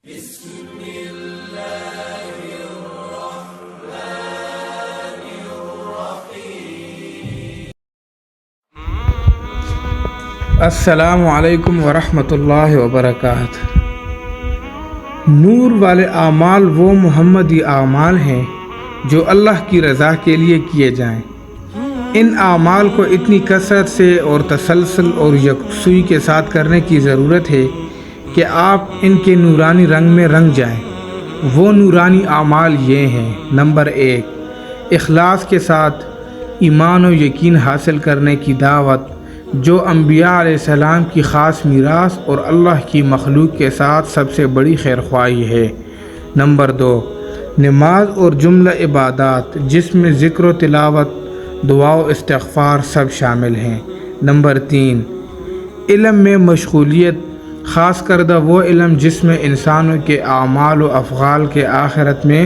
بسم اللہ الرحمن الرحیم۔ السلام علیکم ورحمۃ اللہ وبرکاتہ۔ نور والے اعمال وہ محمدی اعمال ہیں جو اللہ کی رضا کے لیے کیے جائیں۔ ان اعمال کو اتنی کثرت سے اور تسلسل اور یکسوئی کے ساتھ کرنے کی ضرورت ہے کہ آپ ان کے نورانی رنگ میں رنگ جائیں۔ وہ نورانی اعمال یہ ہیں: نمبر 1، اخلاص کے ساتھ ایمان و یقین حاصل کرنے کی دعوت، جو انبیاء علیہ السلام کی خاص میراث اور اللہ کی مخلوق کے ساتھ سب سے بڑی خیرخواہی ہے۔ نمبر 2، نماز اور جملہ عبادات جس میں ذکر و تلاوت، دعا و استغفار سب شامل ہیں۔ نمبر 3، علم میں مشغولیت، خاص کردہ وہ علم جس میں انسانوں کے اعمال و افعال کے آخرت میں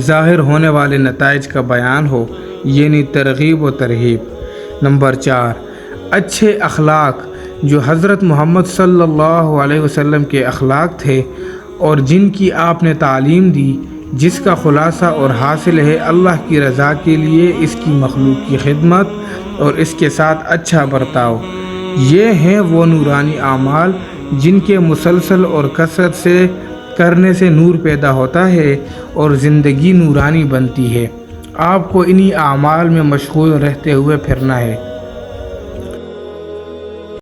ظاہر ہونے والے نتائج کا بیان ہو، یعنی ترغیب و ترہیب۔ نمبر 4، اچھے اخلاق جو حضرت محمد صلی اللہ علیہ وسلم کے اخلاق تھے اور جن کی آپ نے تعلیم دی، جس کا خلاصہ اور حاصل ہے اللہ کی رضا کے لیے اس کی مخلوق کی خدمت اور اس کے ساتھ اچھا برتاؤ۔ یہ ہیں وہ نورانی اعمال جن کے مسلسل اور کثرت سے کرنے سے نور پیدا ہوتا ہے اور زندگی نورانی بنتی ہے۔ آپ کو انہی اعمال میں مشغول رہتے ہوئے پھرنا ہے۔